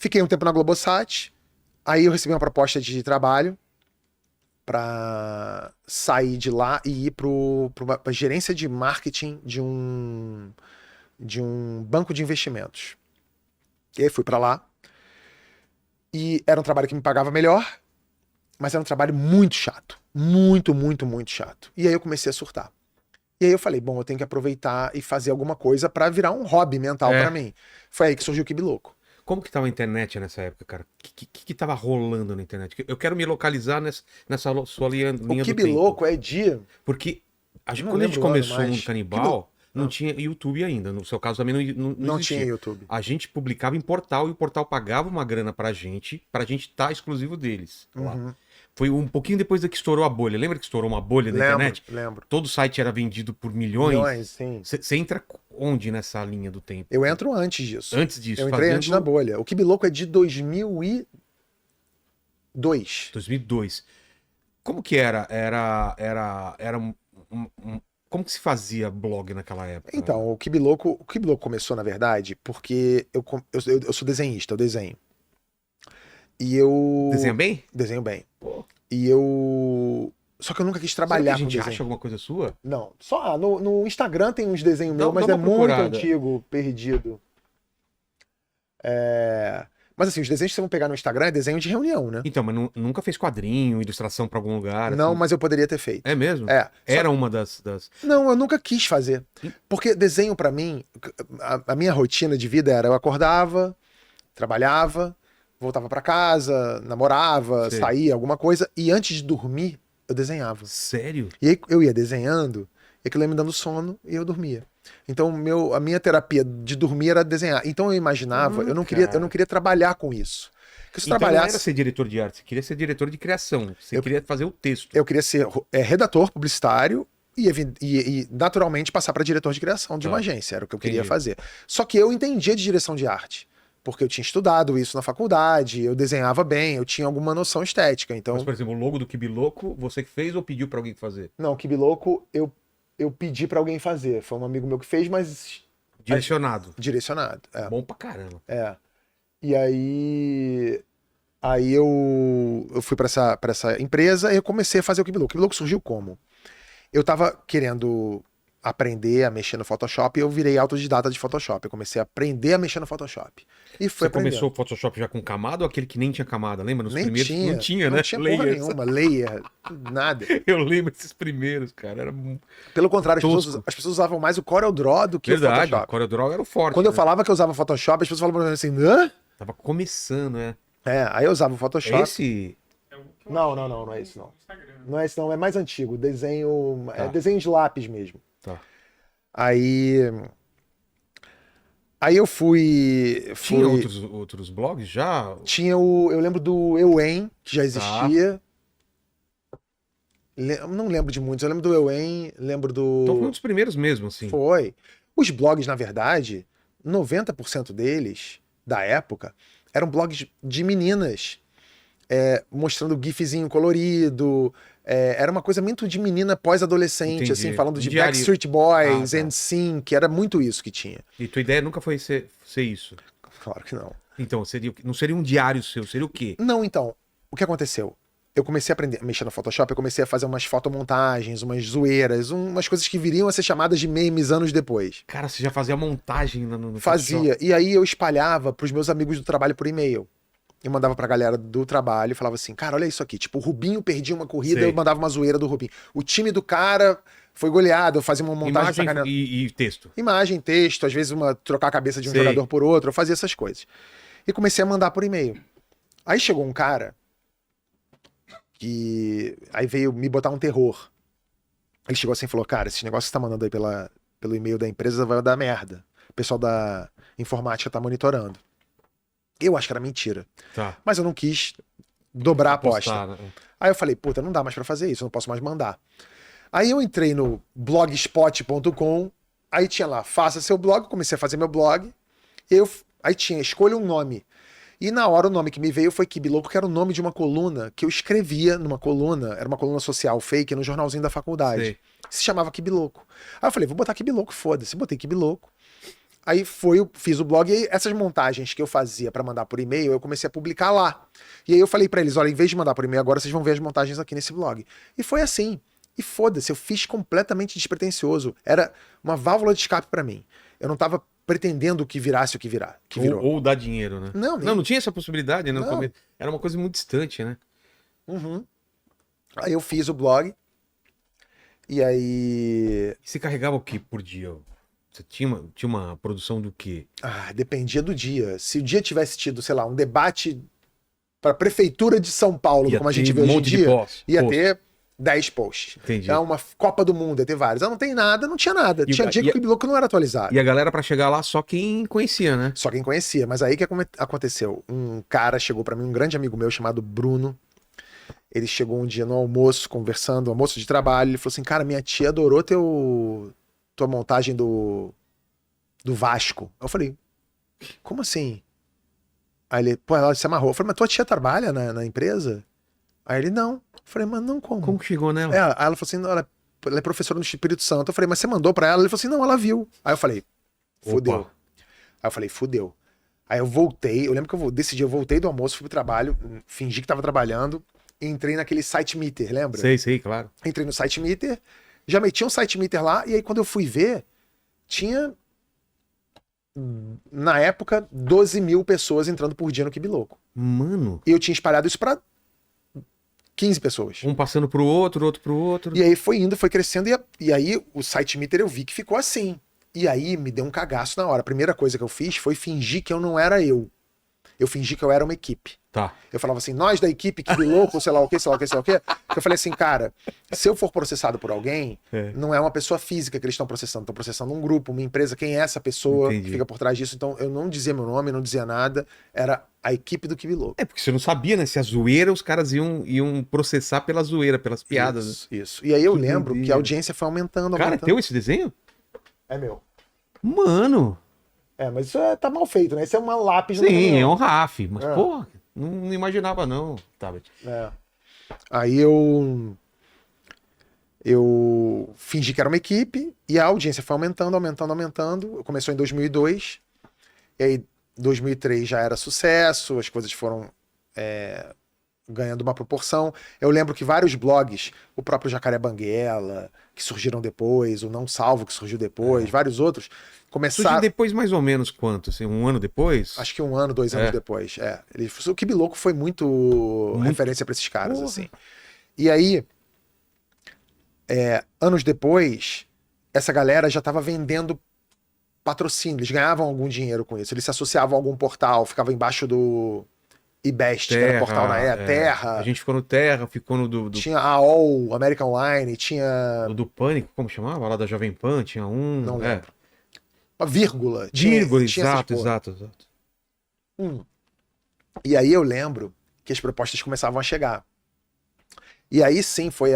Fiquei um tempo na Globosat, aí eu recebi uma proposta de trabalho pra sair de lá e ir pra gerência de marketing de um banco de investimentos. E aí fui pra lá, e era um trabalho que me pagava melhor, mas era um trabalho muito chato. Muito, muito, muito chato. E aí eu comecei a surtar. E aí eu falei, bom, eu tenho que aproveitar e fazer alguma coisa pra virar um hobby mental pra É. mim. Foi aí que surgiu o Kibi Louco. Como que tava a internet nessa época, cara? O que tava rolando na internet? Eu quero me localizar nessa sua O linha do Kibi tempo. Louco é de... Porque Não quando a gente lembro o ano começou o Mundo mais. Canibal, não Ah, tinha YouTube ainda. No seu caso também não não tinha existia. YouTube. A gente publicava em portal e o portal pagava uma grana pra gente estar exclusivo deles lá. Uhum. Foi um pouquinho depois da que estourou a bolha. Lembra que estourou uma bolha na Lembro, internet? lembro. Todo site era vendido por milhões. Milhões, sim. Você entra onde nessa linha do tempo? Eu entro antes disso. Antes disso, Eu entrei antes na fazendo bolha. O Kibi Louco é de 2002. 2002. Como que era? Era como que se fazia blog naquela época? Então, o Kibi Louco começou, na verdade, porque eu sou desenhista, eu desenho. E Desenha eu bem? desenho bem. Pô, E eu. Só que eu nunca quis será que a trabalhar com gente desenho. acha alguma coisa sua? Não. Só no Instagram tem uns desenhos meus, Dá mas é uma muito procurada. antigo, perdido. Mas assim, os desenhos que vocês vão pegar no Instagram é desenho de reunião, né? Então, mas nunca fez quadrinho, ilustração pra algum lugar, Não, assim? mas eu poderia ter feito. É mesmo? É. Era uma das... Não, eu nunca quis fazer. Porque desenho pra mim, a minha rotina de vida era eu acordava, trabalhava, voltava pra casa, namorava, Sei. saía, alguma coisa, e antes de dormir, eu desenhava. Sério? E aí eu ia desenhando, e aquilo ia me dando sono e eu dormia. Então a minha terapia de dormir era desenhar. Então eu imaginava, eu não Cara. queria trabalhar com isso. Porque se eu Então não era trabalhasse, ser diretor de arte, você queria ser diretor de criação. Você eu, queria fazer o texto. eu queria ser redator publicitário e naturalmente passar para diretor de criação de uma Tá. agência, era o que eu queria Entendi. fazer. Só que eu entendia de direção de arte, porque eu tinha estudado isso na faculdade, eu desenhava bem, eu tinha alguma noção estética. Mas, Então, por exemplo, o logo do Kibi Louco, você que fez ou pediu pra alguém fazer? não, Kibi Louco, eu pedi para alguém fazer. Foi um amigo meu que fez, mas Direcionado. direcionado. Bom pra caramba. E aí eu fui pra essa empresa e eu comecei a fazer o Kibi Louco. O Kibi Louco surgiu como? Eu tava querendo aprender a mexer no Photoshop e eu virei autodidata de Photoshop. Eu comecei a aprender a mexer no Photoshop. E fui Você aprendendo. começou o Photoshop já com camada ou aquele que nem tinha camada? Lembra? Nos Nem primeiros tinha. não tinha, Não né? tinha porra Layers. nenhuma. Layer. Nada. Eu lembro desses primeiros, cara. Era Pelo contrário, tosco. as pessoas usavam mais o CorelDRAW do que o Verdade. O Photoshop. CorelDRAW era o forte. Quando eu Né? falava que eu usava Photoshop, as pessoas falavam pra mim assim, hã? Tava começando, né? Aí eu usava o É Photoshop. esse. É o que eu Não, achei não é esse não. no Instagram. Não é esse não, é mais antigo. Desenho. Tá. É desenho de lápis mesmo. Tá. Aí. Aí eu fui. Tinha outros blogs já? Tinha o. Eu lembro do Ewen, que já Tá. existia. Não lembro de muitos. Eu lembro do Ewen, lembro Então foi um do. dos primeiros mesmo, assim. Foi. Os blogs, na verdade, 90% deles, da época, eram blogs de meninas. Mostrando gifzinho colorido. Era uma coisa muito de menina pós-adolescente, Entendi. assim, falando de Diário. Backstreet Boys, Ah, tá. NSYNC, era muito isso que tinha. E tua ideia nunca foi ser isso. Claro que não. Então, não seria um diário seu, seria o quê? Não, então, o que aconteceu? Eu comecei a aprender a mexer no Photoshop, eu comecei a fazer umas fotomontagens, umas zoeiras, umas coisas que viriam a ser chamadas de memes anos depois. Cara, você já fazia montagem no Fazia. E aí eu espalhava pros meus amigos do trabalho por e-mail. Eu mandava pra galera do trabalho e falava assim, cara, olha isso aqui. Tipo, o Rubinho perdia uma corrida, Sei. eu mandava uma zoeira do Rubinho. O time do cara foi goleado, eu fazia uma montagem Imagem sacaneando. e texto. Imagem, texto, às vezes trocar a cabeça de um Sei. jogador por outro, eu fazia essas coisas. E comecei a mandar por e-mail. Aí chegou um cara que aí veio me botar um terror. Ele chegou assim e falou, cara, esse negócio que você tá mandando aí pelo e-mail da empresa vai dar merda. O pessoal da informática tá monitorando. Eu acho que era mentira. Tá. Mas eu não quis dobrar a aposta. Postar, né? Aí eu falei, puta, não dá mais pra fazer isso, eu não posso mais mandar. Aí eu entrei no blogspot.com, aí tinha lá, faça seu blog, comecei a fazer meu blog, aí tinha, escolha um nome. E na hora o nome que me veio foi Kibi Louco, que era o nome de uma coluna que eu escrevia numa coluna, era uma coluna social fake no jornalzinho da faculdade. Sei. Se chamava Kibi Louco. Aí eu falei, vou botar Kibi Louco, foda-se, botei Kibi Louco. Aí fiz o blog e aí essas montagens que eu fazia pra mandar por e-mail, eu comecei a publicar lá. E aí eu falei pra eles, olha, em vez de mandar por e-mail agora, vocês vão ver as montagens aqui nesse blog. E foi assim. E foda-se, eu fiz completamente despretensioso. Era uma válvula de escape pra mim. Eu não tava pretendendo que virasse o que virou. Ou dar dinheiro, né? Não, Não tinha essa possibilidade, né? No Não. começo. Era uma coisa muito distante, né? Uhum. Aí eu fiz o blog. E aí. E você carregava o que por dia? Você tinha uma produção do quê? Dependia do dia. Se o dia tivesse tido, sei lá, um debate para a Prefeitura de São Paulo, Ia como a ter gente vê um hoje em monte de dia, posts. ia ter 10 posts. Entendi. Uma Copa do Mundo, ia ter vários. Não tem nada, não tinha nada. E Tinha o- dia que o Kibiloco não era atualizado. E a galera pra chegar lá só quem conhecia, né? Só quem conhecia. Mas aí que aconteceu? Um cara chegou para mim, um grande amigo meu chamado Bruno. Ele chegou um dia no almoço, conversando, almoço de trabalho. Ele falou assim: cara, minha tia adorou tua montagem do Vasco. Eu falei: como assim? Aí ele, pô, ela se amarrou. Eu falei: mas tua tia trabalha na empresa? Aí ele: não. Eu falei: mas não, como? Como que chegou nela? Aí ela falou assim: não, ela é professora no Espírito Santo. Eu falei: mas você mandou pra ela? Ele falou assim: não, ela viu. Aí eu falei: fudeu. Opa. Aí eu falei: fudeu. Aí eu voltei, eu lembro que desse dia eu voltei do almoço, fui pro trabalho, fingi que tava trabalhando, e entrei naquele site meter, lembra? Sei, claro. Entrei no site meter, já meti um site meter lá, e aí quando eu fui ver, tinha, na época, 12 mil pessoas entrando por dia no Kibiloco. Mano, E eu tinha espalhado isso pra 15 pessoas. um passando pro outro, outro pro outro. E aí foi indo, foi crescendo, e aí o site meter eu vi que ficou assim. E aí me deu um cagaço na hora. A primeira coisa que eu fiz foi fingir que eu não era eu. Eu fingi que eu era uma equipe. Tá. Eu falava assim, nós da equipe, que louco, sei lá o que, sei lá o que, sei lá o que. Porque eu falei assim, cara, se eu for processado por alguém, não é uma pessoa física que eles estão processando um grupo, uma empresa, quem é essa pessoa Entendi. que fica por trás disso. Então eu não dizia meu nome, não dizia nada, era a equipe do Kibi Louco. É porque você não sabia, né? Se a zoeira, os caras iam processar pela zoeira, pelas piadas. Né? Isso. E aí eu Que lembro doideira. que a audiência foi aumentando, Cara, aumentando. teu esse desenho? É meu. Mano, Mas isso tá mal feito, né? Isso é uma lápis no sim, é caminhão. um RAF. Mas, É. pô, não imaginava não, Tabet. Aí eu fingi que era uma equipe e a audiência foi aumentando, aumentando, aumentando. Começou em 2002, e aí 2003 já era sucesso, as coisas foram ganhando uma proporção. Eu lembro que vários blogs, o próprio Jacaré Banguela, que surgiram depois, o Não Salvo, que surgiu depois, vários outros, Surgiu começaram... depois mais ou menos quanto? Assim, um ano depois? Acho que 1 ano, 2 anos depois. O Kibi Louco foi muito referência pra esses caras, Porra. assim. E aí, anos depois, essa galera já tava vendendo patrocínio, eles ganhavam algum dinheiro com isso. Eles se associavam a algum portal, ficava embaixo do IBEST, que era portal na Terra. A gente ficou no Terra, ficou no do Tinha a AOL, American Online, tinha... do Pânico, como chamava? Lá da Jovem Pan, tinha um. Não lembro. Uma vírgula. Vírgula, tinha essas porra. exato. E aí eu lembro que as propostas começavam a chegar. E aí sim foi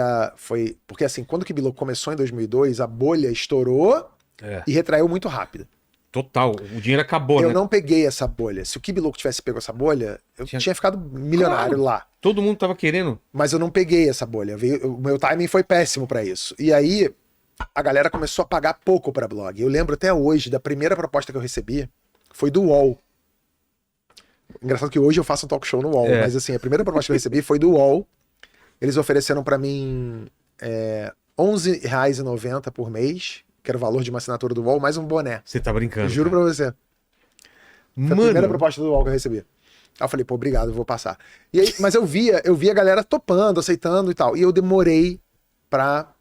porque assim, quando o Kibi Louco começou em 2002, a bolha estourou e retraiu muito rápido. Total, o dinheiro acabou, Eu né? não peguei essa bolha. Se o Kibi Louco tivesse pego essa bolha, eu Tinha- tinha ficado milionário Claro. lá. Todo mundo tava querendo. Mas eu não peguei essa bolha. O meu timing foi péssimo pra isso. E aí a galera começou a pagar pouco pra blog. Eu lembro até hoje da primeira proposta que eu recebi, foi do UOL. Engraçado que hoje eu faço um talk show no UOL, mas assim, a primeira proposta que eu recebi foi do UOL. Eles ofereceram pra mim R$11,90 por mês, que era o valor de uma assinatura do UOL, mais um boné. Você tá brincando. Juro cara. pra você. Foi a primeira Mano, proposta do UOL que eu recebi. Aí eu falei, pô, obrigado, vou passar. E aí, mas eu via a galera topando, aceitando e tal. E eu demorei pra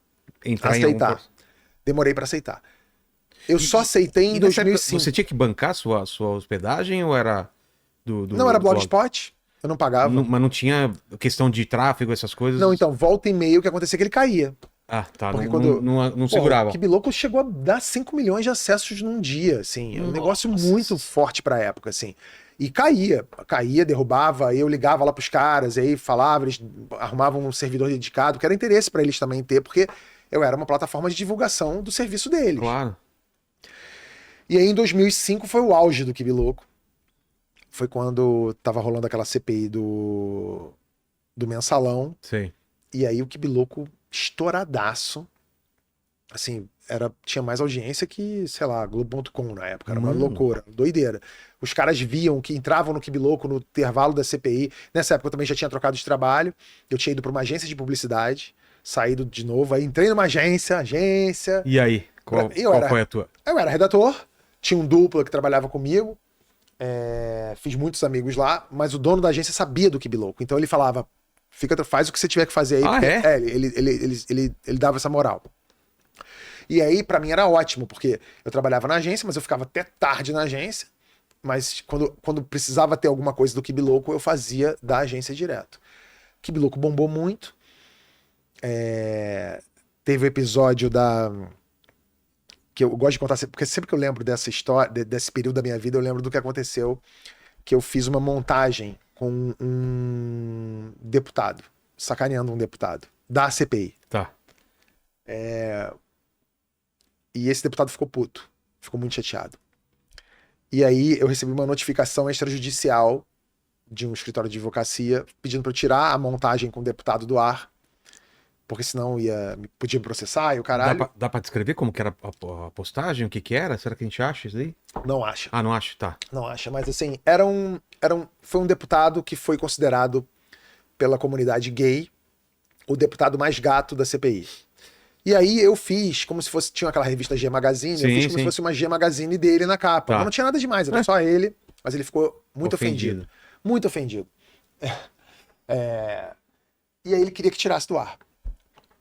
entrar em aceitar. algum... Demorei pra aceitar. Eu só aceitei em E nessa época, 2005. você tinha que bancar sua hospedagem ou era do Não era blog? Blogspot, eu não pagava. Mas não tinha questão de tráfego, essas coisas? Não, então, volta e meia o que acontecia é que ele caía. Ah, tá. Porque Não, quando- não segurava. O Kibi Louco chegou a dar 5 milhões de acessos num dia, assim. É um negócio Nossa. muito forte pra época, assim. E caía, derrubava, eu ligava lá pros caras, aí falava, eles arrumavam um servidor dedicado, que era interesse pra eles também ter, porque eu era uma plataforma de divulgação do serviço deles. Claro. E aí em 2005 foi o auge do Kibi Louco. Foi quando tava rolando aquela CPI do Mensalão. Sei. E aí o Kibi Louco estouradaço. Assim, tinha mais audiência que, sei lá, Globo.com na época. Era uma loucura, doideira. Os caras viam que entravam no Kibiloco no intervalo da CPI. Nessa época eu também já tinha trocado de trabalho. Eu tinha ido para uma agência de publicidade, saído de novo. Aí entrei numa agência. E aí? Qual foi a tua? Eu era redator, tinha um duplo que trabalhava comigo. Fiz muitos amigos lá, mas o dono da agência sabia do Kibiloco. Então ele falava, faz o que você tiver que fazer aí. Ele dava essa moral. E aí, pra mim, era ótimo, porque eu trabalhava na agência, mas eu ficava até tarde na agência. Mas quando precisava ter alguma coisa do Kibiloco, eu fazia da agência direto. Kibiloco bombou muito. Teve o episódio que eu gosto de contar, porque sempre que eu lembro dessa história, desse período da minha vida, eu lembro do que aconteceu, que eu fiz uma montagem com um deputado, sacaneando um deputado, da CPI. Tá. E esse deputado ficou puto, ficou muito chateado. E aí eu recebi uma notificação extrajudicial de um escritório de advocacia pedindo para eu tirar a montagem com o deputado do ar, porque senão podia me processar e o caralho. Dá pra descrever como que era a postagem? O que era? Será que a gente acha isso aí? Não acha. Ah, não acha? Tá. Não acha, mas assim, foi um deputado que foi considerado pela comunidade gay o deputado mais gato da CPI. E aí eu fiz como se fosse, tinha aquela revista G Magazine, eu fiz como se fosse uma G Magazine dele na capa. Tá. Mas não tinha nada demais, era só ele, mas ele ficou muito ofendido. Muito ofendido. E aí ele queria que tirasse do ar.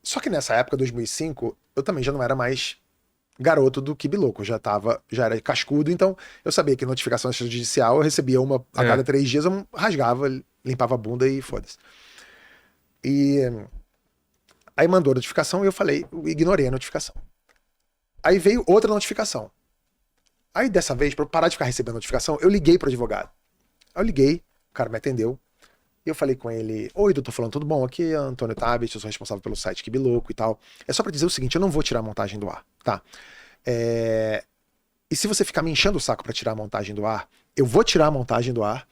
Só que nessa época, 2005, eu também já não era mais garoto do Kibiloco, já era cascudo, então eu sabia que notificação extrajudicial eu recebia uma a cada 3 dias, eu rasgava, limpava a bunda e foda-se. E aí mandou a notificação e eu ignorei a notificação. Aí veio outra notificação. Aí dessa vez, pra eu parar de ficar recebendo notificação, eu liguei pro advogado. Aí eu liguei, o cara me atendeu. E eu falei com ele, oi, doutor, falando, tudo bom? Aqui é Antônio Tabet, eu sou responsável pelo site Kibiloco e tal. É só pra dizer o seguinte, eu não vou tirar a montagem do ar, tá? E se você ficar me enchendo o saco pra tirar a montagem do ar, eu vou tirar a montagem do ar,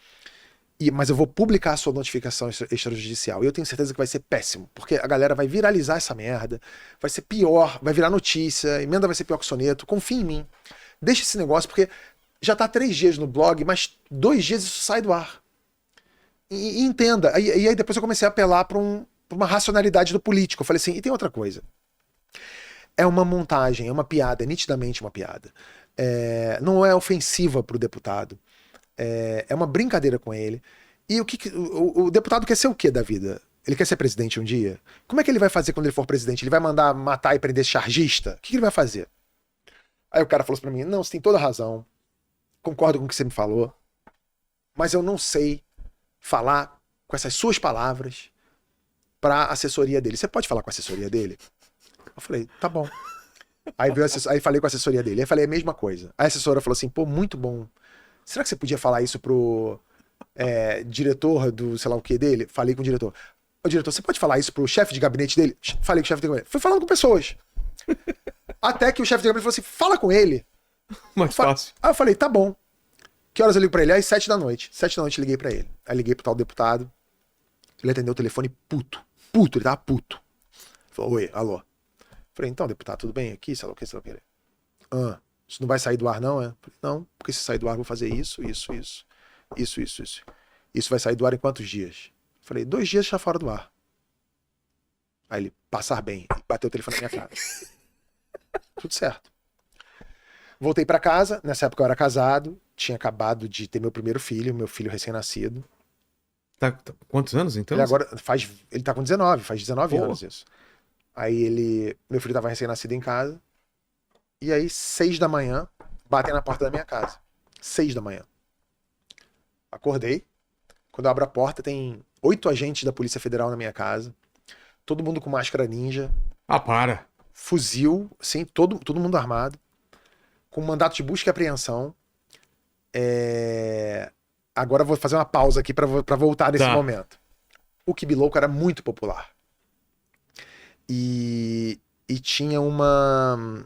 mas eu vou publicar a sua notificação extrajudicial. E eu tenho certeza que vai ser péssimo, porque a galera vai viralizar essa merda, vai ser pior, vai virar notícia, a emenda vai ser pior que o soneto, confia em mim. Deixa esse negócio, porque já tá 3 dias no blog, mas 2 dias isso sai do ar. E entenda. E aí depois eu comecei a apelar pra uma racionalidade do político. Eu falei assim, e tem outra coisa. É uma montagem, é uma piada, é nitidamente uma piada. Não é ofensiva pro deputado. É uma brincadeira com ele. E o deputado quer ser o quê da vida? Ele quer ser presidente um dia? Como é que ele vai fazer quando ele for presidente? Ele vai mandar matar e prender chargista? O que ele vai fazer? Aí o cara falou assim pra mim, não, você tem toda a razão. Concordo com o que você me falou. Mas eu não sei falar com essas suas palavras pra assessoria dele. Você pode falar com a assessoria dele? Eu falei, tá bom. Aí falei com a assessoria dele. Aí falei a mesma coisa. A assessora falou assim, pô, muito bom. Será que você podia falar isso pro diretor do sei lá o que dele? Falei com o diretor. Ô diretor, você pode falar isso pro chefe de gabinete dele? Falei com o chefe de gabinete. Fui falando com pessoas. Até que o chefe de gabinete falou assim, fala com ele. Mais fácil. Aí eu falei, tá bom. Que horas eu ligo pra ele? Às 7 da noite. 7 da noite liguei pra ele. Aí liguei pro tal deputado. Ele atendeu o telefone puto. Puto, ele tava puto. Falou, oi, alô. Falei, então, deputado, tudo bem aqui? Sei lá o que, sei lá o que. Isso não vai sair do ar, não, é? Falei, não, porque se sair do ar eu vou fazer isso. Isso vai sair do ar em quantos dias? Falei, 2 dias já fora do ar. Aí ele, passar bem. Bateu o telefone na minha cara. Tudo certo. Voltei pra casa, nessa época eu era casado, tinha acabado de ter meu primeiro filho, meu filho recém-nascido. Tá, quantos anos então? Ele tá com 19, faz 19 anos isso. Aí meu filho tava recém-nascido em casa, e aí 6 da manhã, batem na porta da minha casa. 6 da manhã. Acordei, quando eu abro a porta tem 8 agentes da Polícia Federal na minha casa, todo mundo com máscara ninja. Ah, para! Fuzil, assim, todo mundo armado. Com mandato de busca e apreensão. Agora eu vou fazer uma pausa aqui pra voltar nesse momento. O Kibiloco era muito popular. E tinha uma...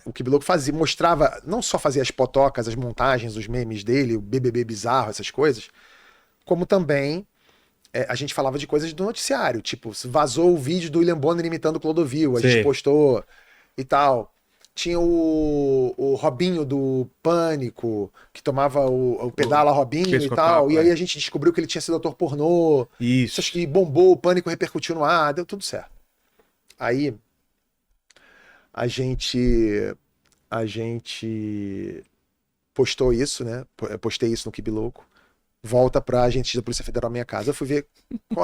o Kibiloco mostrava, não só fazia as potocas, as montagens, os memes dele, o BBB bizarro, essas coisas, como também a gente falava de coisas do noticiário. Tipo, vazou o vídeo do William Bonner imitando o Clodovil. A gente postou... e tal. Tinha o Robinho do Pânico, que tomava o Pedala Robinho e tal. E aí a gente descobriu que ele tinha sido ator pornô. Isso. Acho que bombou, o Pânico repercutiu no ar, deu tudo certo. Aí a gente postou isso, né? Postei isso no Kibi Louco. Volta pra agente da Polícia Federal à minha casa. Eu fui ver,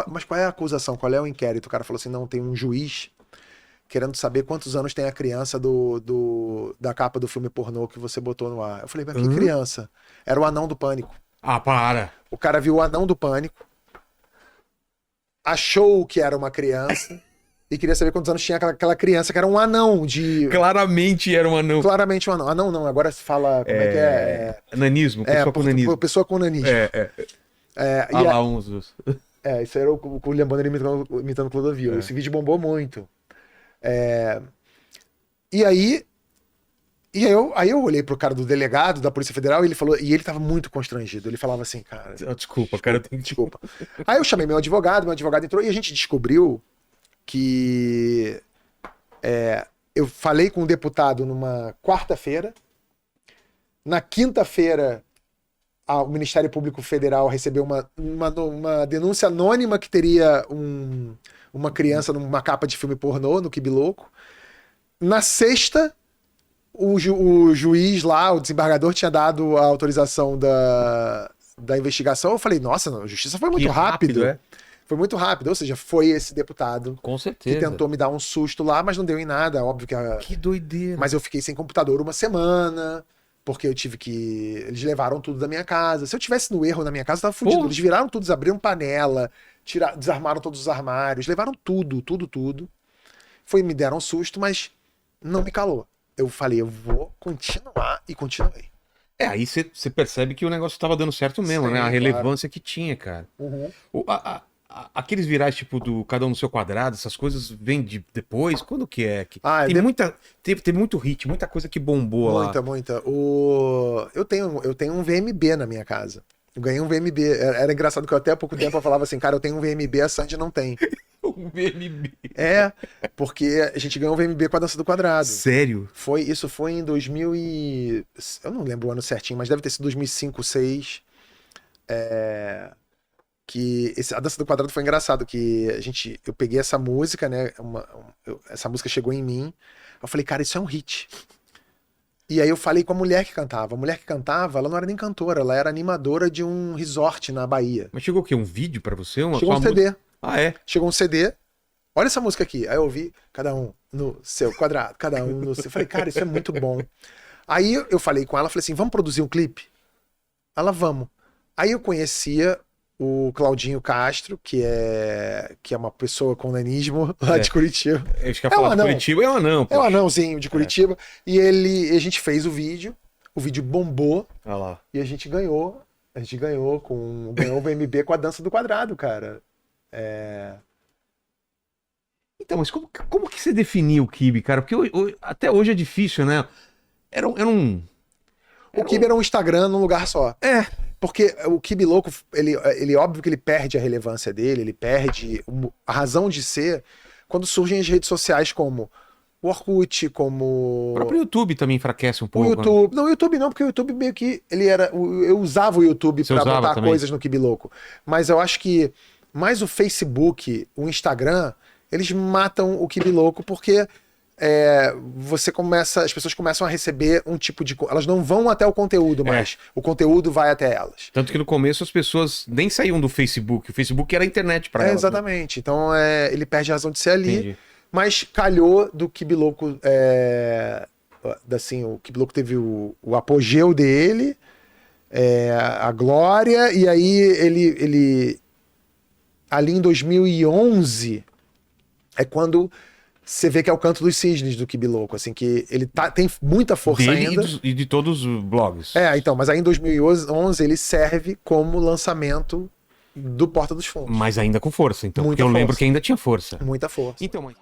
mas qual é a acusação? Qual é o inquérito? O cara falou assim, não, tem um juiz querendo saber quantos anos tem a criança da capa do filme pornô que você botou no ar. Eu falei, mas que criança? Era o anão do Pânico. Ah, para! O cara viu o anão do Pânico, achou que era uma criança e queria saber quantos anos tinha aquela criança, que era um anão de... Claramente era um anão. Claramente um anão. Anão não, agora se fala... Como é que é? Nanismo, pessoa com nanismo. Pessoa com nanismo. Ah lá, uns dos... Isso era o William Bonner imitando o Clodovil. Esse vídeo bombou muito. E aí eu olhei pro cara do delegado da Polícia Federal e ele falou, e ele tava muito constrangido. Ele falava assim, cara. Desculpa, cara, eu tenho... Desculpa. Aí eu chamei meu advogado entrou e a gente descobriu que eu falei com um deputado numa quarta-feira. Na quinta-feira, o Ministério Público Federal recebeu uma denúncia anônima que teria uma criança numa capa de filme pornô no Kibi Louco. Na sexta, o juiz lá, o desembargador, tinha dado a autorização da investigação. Eu falei, nossa, a justiça foi muito rápido. Foi muito rápido. Ou seja, foi esse deputado com certeza que tentou me dar um susto lá, mas não deu em nada. Óbvio que... Que doideira. Mas eu fiquei sem computador uma semana, porque eu tive que... Eles levaram tudo da minha casa. Se eu tivesse no erro na minha casa, eu tava fudido. Eles viraram tudo, eles abriram panela, desarmaram todos os armários, levaram tudo. Me deram um susto, mas não me calou. Eu falei, eu vou continuar, e continuei. Aí você percebe que o negócio estava dando certo mesmo, né? A relevância que tinha, cara. Aqueles virais, tipo, do Cada Um no Seu Quadrado, essas coisas vêm depois? Quando que é? Tem muito hit, muita coisa que bombou lá. Muita. Eu tenho um VMB na minha casa. Eu ganhei um VMB. Era engraçado que eu até há pouco tempo eu falava assim, cara, eu tenho um VMB, a Sandy não tem. Um VMB. Porque a gente ganhou um VMB com a Dança do Quadrado. Sério? Isso foi em 2000 e... Eu não lembro o ano certinho, mas deve ter sido 2005, 2006. A Dança do Quadrado foi engraçado, que eu peguei essa música, né? Essa música chegou em mim. Eu falei, cara, isso é um hit. E aí eu falei com a mulher que cantava. A mulher que cantava, ela não era nem cantora, ela era animadora de um resort na Bahia. Mas chegou o quê? Um vídeo pra você? Chegou um CD. Ah, é? Chegou um CD. Olha essa música aqui. Aí eu ouvi, cada um no seu quadrado, cada um no seu... Eu falei, cara, isso é muito bom. Aí eu falei com ela, falei assim, vamos produzir um clipe? Ela, vamos. Aí eu conhecia o Claudinho Castro, que é uma pessoa com nanismo lá de Curitiba. Eu acho que falar de Curitiba é um anão. É um anãozinho de Curitiba. E a gente fez o vídeo bombou. Olha lá. E a gente ganhou ganhou o VMB com a Dança do Quadrado, cara. Então, mas como que você definiu o Kibi, cara? Porque até hoje é difícil, né? O Kibi era um Instagram num lugar só. Porque o Kibi Louco, ele óbvio que ele perde a relevância dele, ele perde a razão de ser quando surgem as redes sociais como o Orkut, como... O próprio YouTube também enfraquece um pouco. O YouTube... Não, o YouTube não, porque o YouTube meio que... Eu usava o YouTube pra botar coisas no Kibi Louco. Mas eu acho que mais o Facebook, o Instagram, eles matam o Kibi Louco porque... as pessoas começam a receber um tipo de... Elas não vão até o conteúdo, mas o conteúdo vai até elas. Tanto que no começo as pessoas nem saíam do Facebook. O Facebook era a internet para elas. Exatamente. Né? Então ele perde a razão de ser ali. Entendi. Mas calhou do Kibi Louco... o Kibi Louco teve o apogeu dele, a glória, e aí ele... Ali em 2011 é quando... Você vê que é o Canto dos Cisnes do Kibi Louco, assim, que ele tem muita força ainda. E de todos os blogs. Então, mas aí em 2011 ele serve como lançamento do Porta dos Fundos. Mas ainda com força, então. Porque eu lembro que ainda tinha força. Muita força. Então, mas...